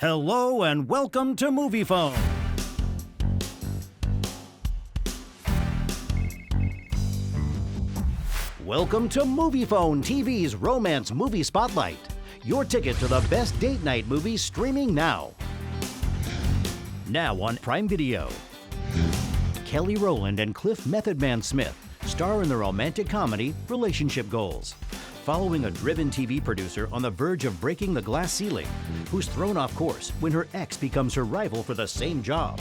Hello and welcome to Moviefone. Welcome to Moviefone TV's romance movie spotlight. Your ticket to the best date night movies streaming now. Now on Prime Video. Kelly Rowland and Cliff Method Man Smith star in the romantic comedy Relationship Goals, following a driven TV producer on the verge of breaking the glass ceiling, who's thrown off course when her ex becomes her rival for the same job.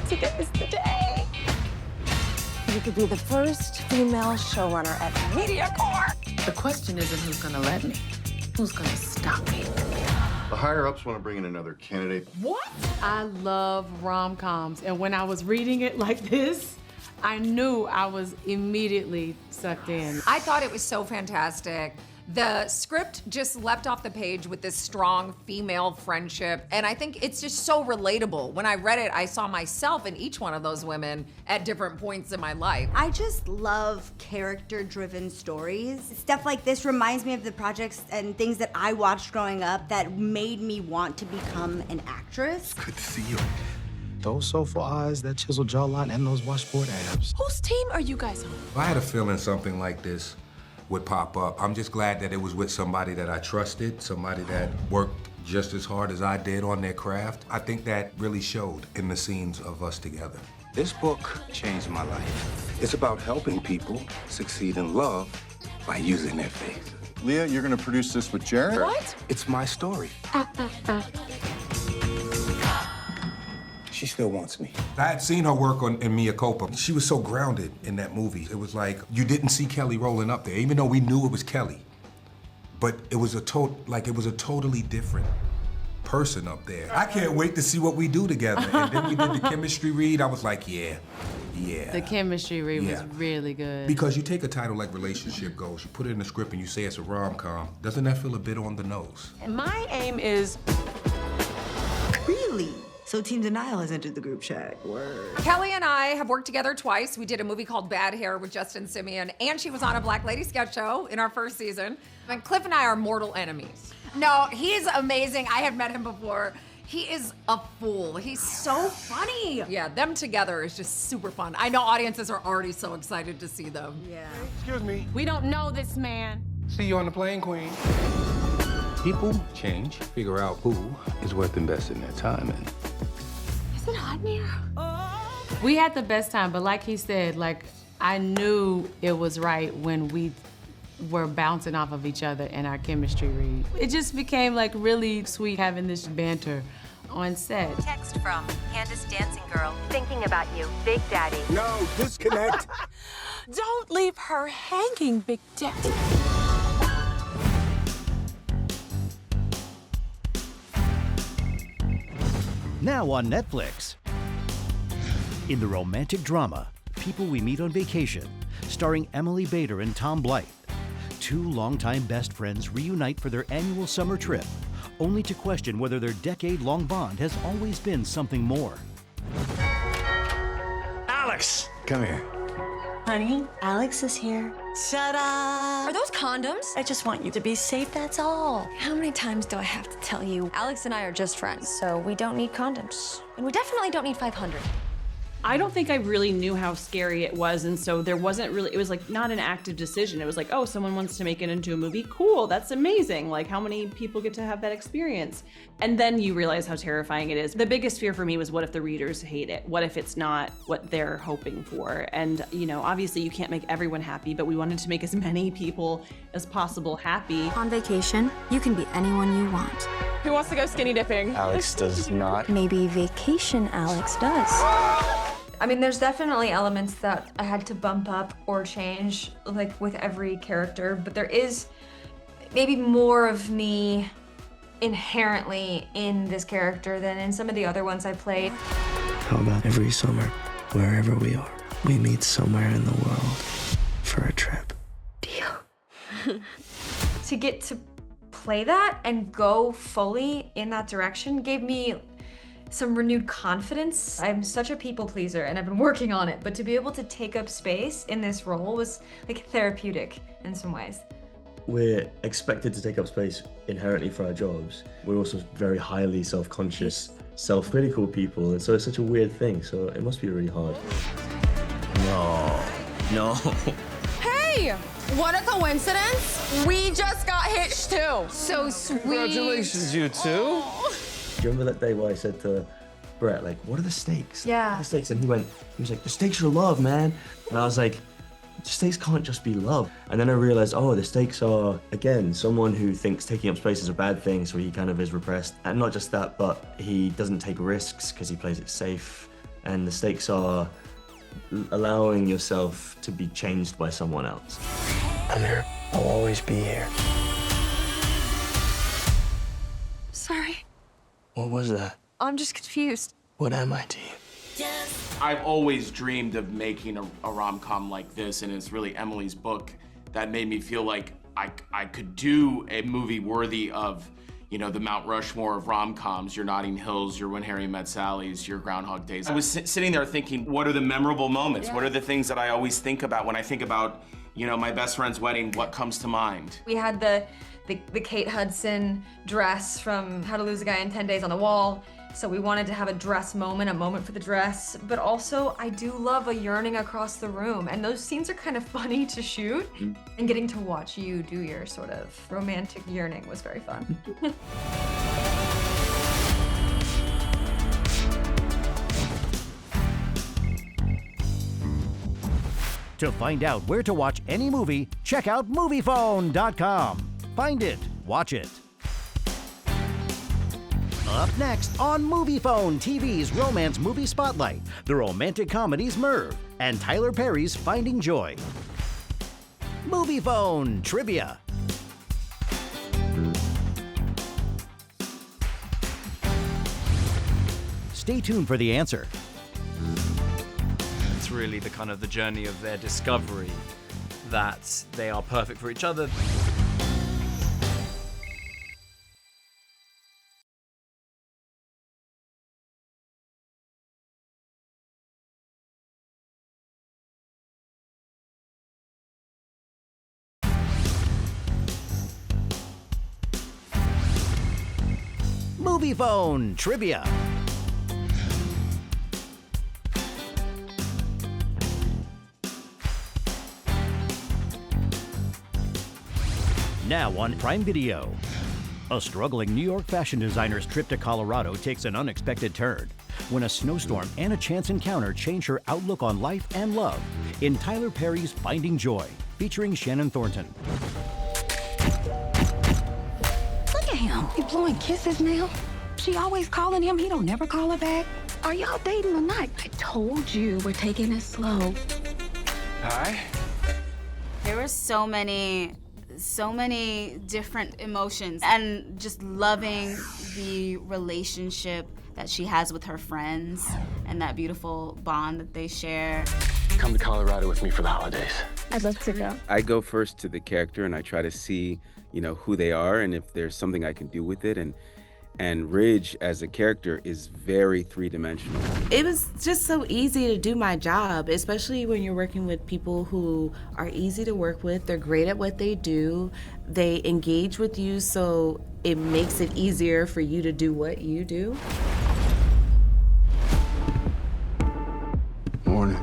Today's the day. You could be the first female showrunner at MediaCorp. The question isn't who's gonna let me, who's gonna stop me. The higher-ups want to bring in another candidate. What? I love rom-coms, and when I was reading it like this, I knew I was immediately sucked in. I thought it was so fantastic. The script just leapt off the page with this strong female friendship, and I think it's just so relatable. When I read it, I saw myself in each one of those women at different points in my life. I just love character-driven stories. Stuff like this reminds me of the projects and things that I watched growing up that made me want to become an actress. Good to see you. Those soulful eyes, that chiseled jawline, and those washboard abs. Whose team are you guys on? I had a feeling something like this would pop up. I'm just glad that it was with somebody that I trusted, somebody that worked just as hard as I did on their craft. I think that really showed in the scenes of us together. This book changed my life. It's about helping people succeed in love by using their faith. Leah, you're going to produce this with Jared? What? It's my story. She still wants me. I had seen her work in Mia Copa. She was so grounded in that movie. It was like you didn't see Kelly rolling up there, even though we knew it was Kelly. But it was a totally different person up there. I can't wait to see what we do together. And then we did the chemistry read. I was like, yeah. The chemistry read was really good. Because you take a title like Relationship Goals, you put it in the script and you say it's a rom-com, doesn't that feel a bit on the nose? My aim is... Really? So Team Denial has entered the group chat. Word. Kelly and I have worked together twice. We did a movie called Bad Hair with Justin Simeon, and she was on a Black Lady sketch show in our first season. And Cliff and I are mortal enemies. No, he's amazing. I had met him before. He is a fool. He's so funny. Yeah, them together is just super fun. I know audiences are already so excited to see them. Yeah. Excuse me. We don't know this man. See you on the plane, Queen. People change, figure out who is worth investing their time in. Is it hot in here? We had the best time, but like he said, like, I knew it was right when we were bouncing off of each other in our chemistry read. It just became like really sweet having this banter on set. Text from Candace Dancing Girl. Thinking about you, Big Daddy. No, disconnect. Don't leave her hanging, Big Daddy. Now on Netflix. In the romantic drama, People We Meet on Vacation, starring Emily Bader and Tom Blythe, two longtime best friends reunite for their annual summer trip, only to question whether their decade-long bond has always been something more. Alex! Come here. Honey, Alex is here. Ta-da! Are those condoms? I just want you to be safe, that's all. How many times do I have to tell you? Alex and I are just friends, so we don't need condoms. And we definitely don't need 500. I don't think I really knew how scary it was, and so there wasn't really, it was like not an active decision. It was like, oh, someone wants to make it into a movie, cool, that's amazing. Like, how many people get to have that experience? And then you realize how terrifying it is. The biggest fear for me was, what if the readers hate it? What if it's not what they're hoping for? And, you know, obviously you can't make everyone happy, but we wanted to make as many people as possible happy. On vacation, you can be anyone you want. Who wants to go skinny dipping? Alex does not. Maybe vacation Alex does. I mean, there's definitely elements that I had to bump up or change, like with every character, but there is maybe more of me inherently in this character than in some of the other ones I played. How about every summer, wherever we are, we meet somewhere in the world for a trip? Deal. To get to play that and go fully in that direction gave me some renewed confidence. I'm such a people pleaser and I've been working on it, but to be able to take up space in this role was like therapeutic in some ways. we're expected to take up space inherently for our jobs, we're also very highly self-conscious, self-critical people, and so it's such a weird thing, so it must be really hard. No. Hey, what a coincidence. We just got hitched too. So sweet. Congratulations, you two. Do you remember that day where I said to Brett, like, what are the stakes? Yeah. What are the stakes? And he was like, the stakes are love, man. And I was like, the stakes can't just be love. And then I realized, oh, the stakes are, again, someone who thinks taking up space is a bad thing, so he kind of is repressed. And not just that, but he doesn't take risks because he plays it safe. And the stakes are allowing yourself to be changed by someone else. I'm here. I'll always be here. Sorry. What was that? I'm just confused. What am I to you? I've always dreamed of making a rom-com like this, and it's really Emily's book that made me feel like I could do a movie worthy of, you know, the Mount Rushmore of rom-coms, your Notting Hills, your When Harry Met Sally's, your Groundhog Days. I was sitting there thinking, what are the memorable moments? What are the things that I always think about when I think about, you know, my best friend's wedding? What comes to mind? We had the Kate Hudson dress from How to Lose a Guy in 10 Days on the Wall. So we wanted to have a dress moment, a moment for the dress, but also I do love a yearning across the room, and those scenes are kind of funny to shoot, and getting to watch you do your sort of romantic yearning was very fun. To find out where to watch any movie, check out Moviefone.com. Find it, watch it. Up next on Moviefone TV's romance movie spotlight, the romantic comedies Merv and Tyler Perry's Finding Joy. Moviefone Trivia. Stay tuned for the answer. It's really the kind of the journey of their discovery that they are perfect for each other. Moviefone Trivia. Now on Prime Video. A struggling New York fashion designer's trip to Colorado takes an unexpected turn when a snowstorm and a chance encounter change her outlook on life and love in Tyler Perry's Finding Joy, featuring Shannon Thornton. Look at him. He blowing kisses now. She always calling him. He don't never call her back. Are y'all dating or not? I told you we're taking it slow. Hi. There were so many different emotions, and just loving the relationship that she has with her friends and that beautiful bond that they share. Come to Colorado with me for the holidays. I'd love to go. I go first to the character and I try to see, you know, who they are and if there's something I can do with it. And Ridge as a character is very three-dimensional. It was just so easy to do my job, especially when you're working with people who are easy to work with. They're great at what they do. They engage with you, so it makes it easier for you to do what you do. Morning.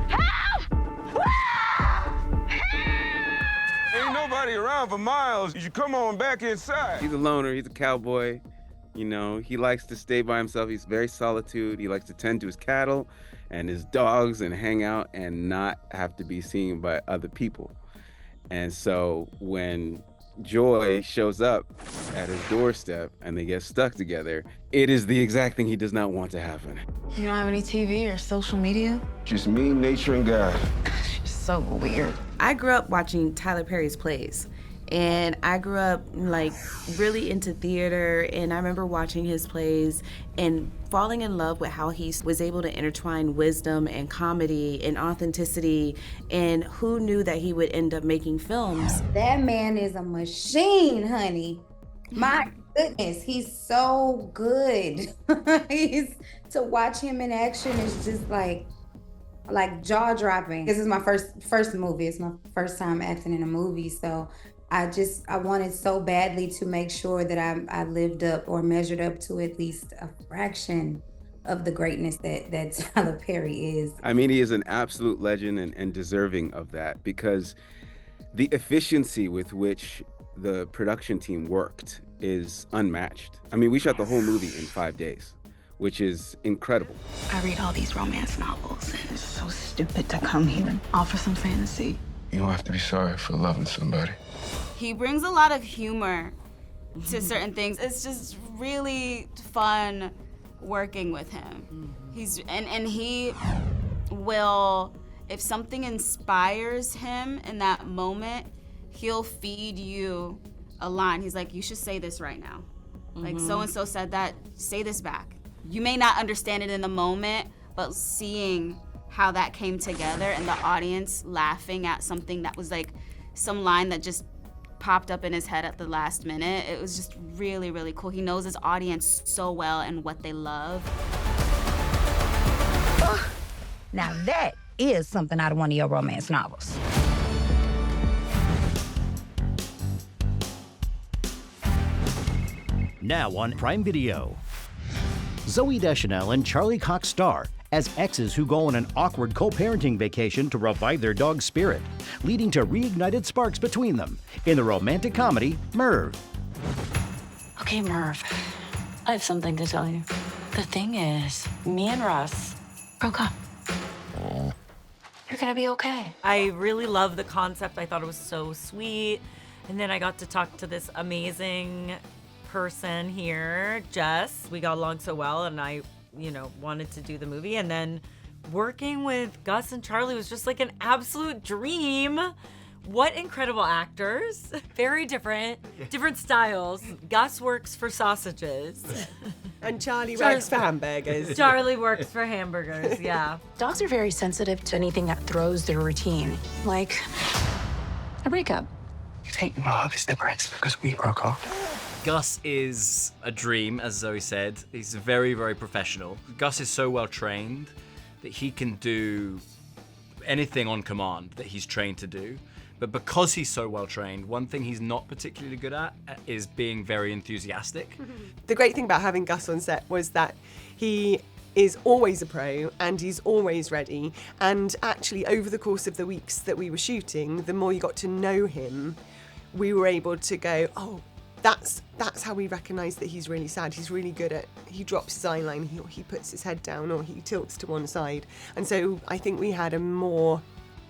Ain't nobody around for miles. You should come on back inside. He's a loner, he's a cowboy. You know, he likes to stay by himself. He's very solitude. He likes to tend to his cattle and his dogs and hang out and not have to be seen by other people. And so when Joy shows up at his doorstep and they get stuck together, it is the exact thing he does not want to happen. You don't have any TV or social media? Just me, nature, and God. She's so weird. I grew up watching Tyler Perry's plays. And I grew up like really into theater, and I remember watching his plays and falling in love with how he was able to intertwine wisdom and comedy and authenticity, and who knew that he would end up making films. That man is a machine, honey. My goodness, he's so good. To watch him in action is just like jaw-dropping. This is my first movie. It's my first time acting in a movie, so I wanted so badly to make sure that I lived up or measured up to at least a fraction of the greatness that Tyler Perry is. I mean, he is an absolute legend and deserving of that, because the efficiency with which the production team worked is unmatched. I mean, we shot the whole movie in 5 days, which is incredible. I read all these romance novels, and it's so stupid to come here and offer some fantasy. You don't have to be sorry for loving somebody. He brings a lot of humor to certain things. It's just really fun working with him. And he will, if something inspires him in that moment, he'll feed you a line. He's like, you should say this right now. Like, so-and-so said that, say this back. You may not understand it in the moment, but seeing how that came together and the audience laughing at something that was like some line that just popped up in his head at the last minute, it was just really, really cool. He knows his audience so well and what they love. Now that is something out of one of your romance novels. Now on Prime Video. Zooey Deschanel and Charlie Cox star as exes who go on an awkward co-parenting vacation to revive their dog's spirit, leading to reignited sparks between them in the romantic comedy Merv. Okay, Merv, I have something to tell you. The thing is, me and Russ broke up. You're gonna be okay. I really love the concept. I thought it was so sweet. And then I got to talk to this amazing person here, Jess. We got along so well, and I, wanted to do the movie. And then working with Gus and Charlie was just like an absolute dream. What incredible actors. Very different styles. Gus works for sausages. And Charlie works for hamburgers. Charlie works for hamburgers, yeah. Dogs are very sensitive to anything that throws their routine, like a breakup. You think Merv is depressed because we broke up? Gus is a dream, as Zoe said. He's very, very professional. Gus is so well trained that he can do anything on command that he's trained to do. But because he's so well trained, one thing he's not particularly good at is being very enthusiastic. The great thing about having Gus on set was that he is always a pro and he's always ready. And actually, over the course of the weeks that we were shooting, the more you got to know him, we were able to go, oh, that's how we recognise that he's really sad. He's really good at, he drops his eyeline, he puts his head down, or he tilts to one side. And so I think we had a more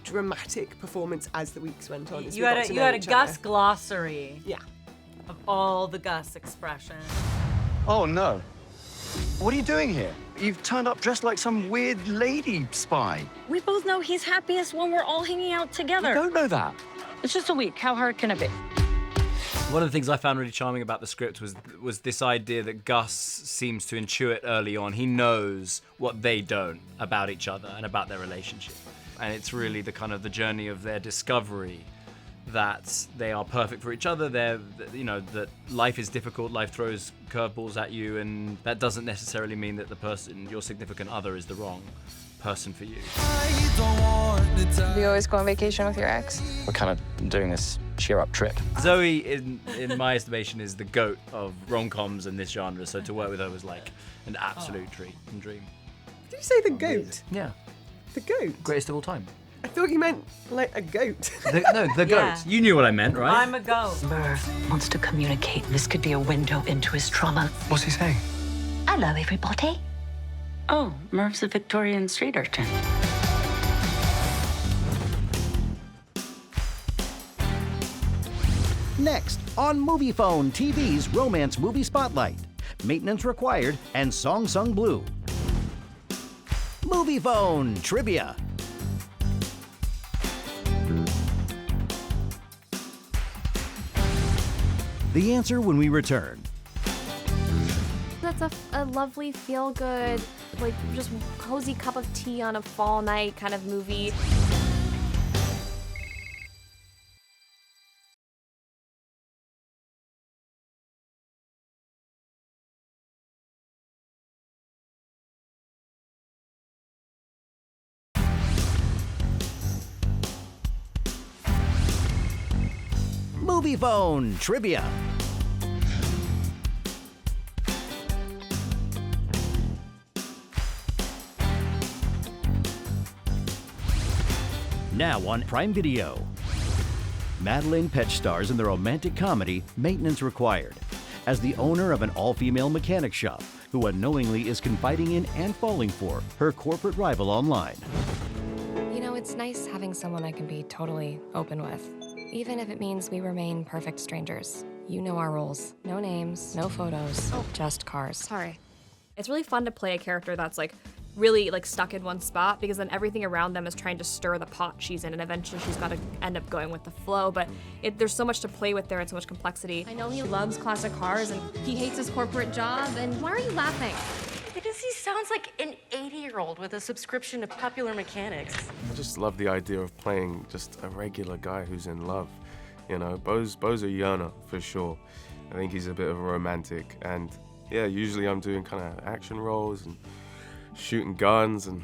dramatic performance as the weeks went on. You had a Gus glossary. Yeah. Of all the Gus expressions. Oh no. What are you doing here? You've turned up dressed like some weird lady spy. We both know he's happiest when we're all hanging out together. I don't know that. It's just a week. How hard can it be? One of the things I found really charming about the script was this idea that Gus seems to intuit early on. He knows what they don't about each other and about their relationship. And it's really the kind of the journey of their discovery that they are perfect for each other. That life is difficult, life throws curveballs at you, and that doesn't necessarily mean that the person, your significant other, is the wrong person for you. Do you always go on vacation with your ex? We're kind of doing this cheer-up trip. Zoe, in my estimation, is the GOAT of rom-coms in this genre, so to work with her was like an absolute dream. Did you say the goat? Yeah. The goat? Greatest of all time. I thought you meant like a goat. The goat. Yeah. You knew what I meant, right? I'm a goat. Merv wants to communicate. This could be a window into his trauma. What's he saying? Hello, everybody. Oh, Merv's a Victorian street urchin. Next on Moviefone TV's Romance Movie Spotlight. Maintenance required and song sung blue. Moviefone Trivia. The answer when we return. That's a lovely, feel-good, like just cozy cup of tea on a fall night kind of movie. Moviefone Trivia. Now on Prime Video. Madeline Petch stars in the romantic comedy Maintenance Required as the owner of an all-female mechanic shop who unknowingly is confiding in and falling for her corporate rival online. You know, it's nice having someone I can be totally open with, even if it means we remain perfect strangers. You know our rules. No names, no photos, just cars. Sorry. It's really fun to play a character that's like really like stuck in one spot, because then everything around them is trying to stir the pot she's in, and eventually she's got to end up going with the flow. But there's so much to play with there and so much complexity. I know he loves classic cars and he hates his corporate job. And why are you laughing? Because he sounds like an 80-year-old with a subscription to Popular Mechanics. I just love the idea of playing just a regular guy who's in love. You know, Bo's a yearner for sure. I think he's a bit of a romantic, and yeah, usually I'm doing kind of action roles and shooting guns and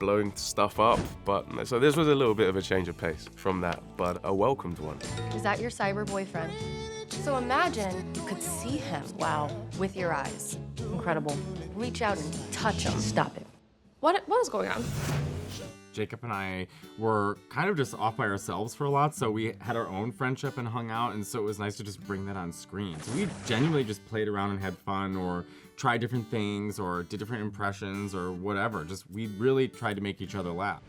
blowing stuff up, but so this was a little bit of a change of pace from that, but a welcomed one. Is that your cyber boyfriend? So imagine you could see him, wow, with your eyes. Incredible. Reach out and touch him. Stop it. What is going on? Jacob and I were kind of just off by ourselves for a lot, so we had our own friendship and hung out, and so it was nice to just bring that on screen. So we genuinely just played around and had fun, or tried different things, or did different impressions, or whatever. Just, we really tried to make each other laugh.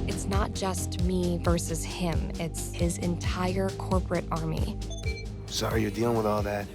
It's not just me versus him, it's his entire corporate army. Sorry you're dealing with all that.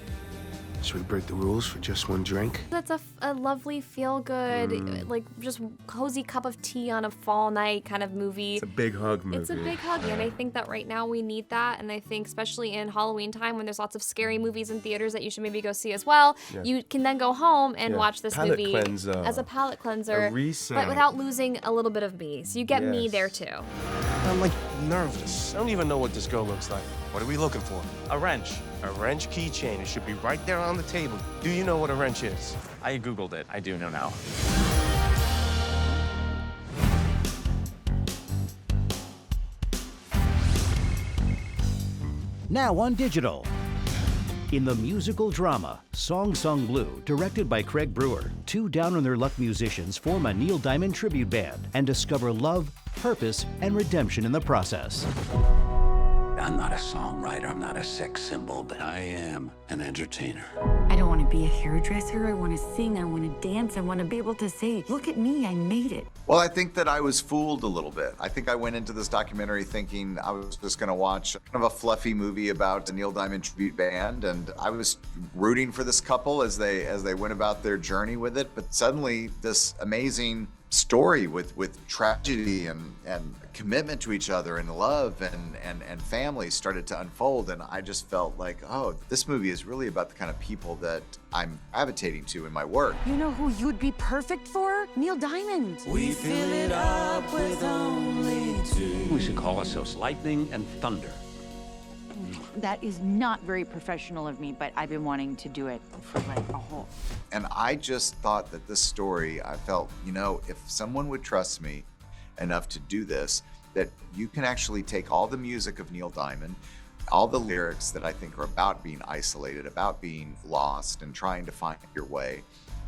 Should we break the rules for just one drink? That's a lovely, feel-good, like just cozy cup of tea on a fall night kind of movie. It's a big hug movie. It's a big hug, and I think that right now we need that, and I think especially in Halloween time when there's lots of scary movies in theaters that you should maybe go see as well, you can then go home and watch this movie as a palate cleanser, but without losing a little bit of me. So you get me there too. I'm like nervous. I don't even know what this girl looks like. What are we looking for? A wrench. A wrench keychain. It should be right there on the table. Do you know what a wrench is? I Googled it. I do know now. Now on digital. In the musical drama Song Sung Blue, directed by Craig Brewer, two down-on-their-luck musicians form a Neil Diamond tribute band and discover love, purpose, and redemption in the process. I'm not a songwriter, I'm not a sex symbol, but I am an entertainer. I don't want to be a hairdresser. I want to sing. I want to dance. I want to be able to say, look at me, I made it. Well, I think that I was fooled a little bit. I think I went into this documentary thinking I was just going to watch kind of a fluffy movie about a Neil Diamond tribute band, and I was rooting for this couple as they went about their journey with it. But suddenly, this amazing story with tragedy and commitment to each other and love and family started to unfold, and I just felt like, oh, this movie is really about the kind of people that I'm gravitating to in my work. You know who you'd be perfect for? Neil Diamond. We fill it up with only two. We should call ourselves Lightning and Thunder. That is not very professional of me, but I've been wanting to do it for like a whole. And I just thought that this story, I felt, you know, if someone would trust me enough to do this, that you can actually take all the music of Neil Diamond, all the lyrics that I think are about being isolated, about being lost and trying to find your way,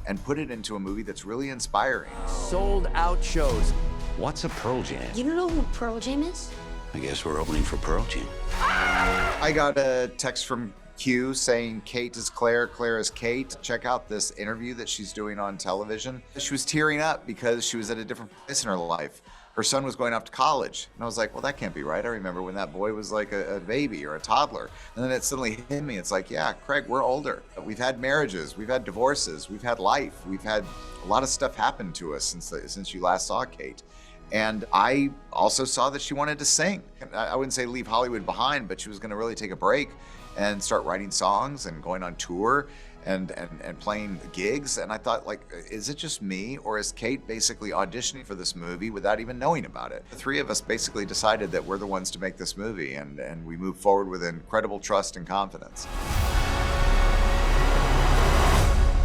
and put it into a movie that's really inspiring. Sold out shows. What's a Pearl Jam? You don't know who Pearl Jam is? I guess we're opening for Pearl Jam. I got a text from Q saying Kate is Claire, Claire is Kate. Check out this interview that she's doing on television. She was tearing up because she was at a different place in her life. Her son was going off to college. And I was like, well, that can't be right. I remember when that boy was like a baby or a toddler. And then it suddenly hit me. It's like, yeah, Craig, we're older. We've had marriages, we've had divorces, we've had life. We've had a lot of stuff happen to us since you last saw Kate. And I also saw that she wanted to sing. I wouldn't say leave Hollywood behind, but she was gonna really take a break and start writing songs and going on tour and playing gigs. And I thought, like, is it just me, or is Kate basically auditioning for this movie without even knowing about it? The three of us basically decided that we're the ones to make this movie, and we moved forward with incredible trust and confidence.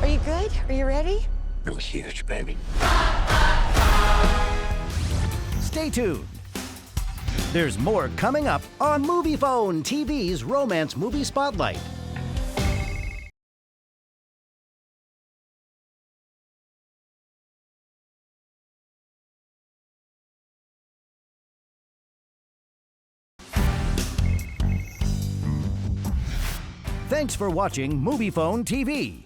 Are you good? Are you ready? I'm huge, baby. Stay tuned. There's more coming up on Moviefone, TV's romance movie spotlight. Thanks for watching Moviefone TV.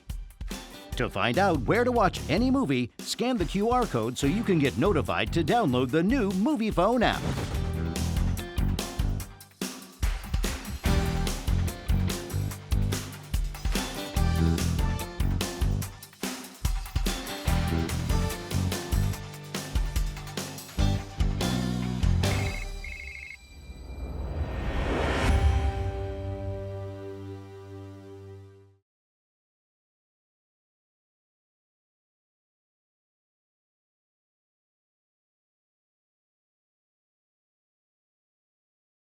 To find out where to watch any movie, scan the QR code so you can get notified to download the new Moviefone app.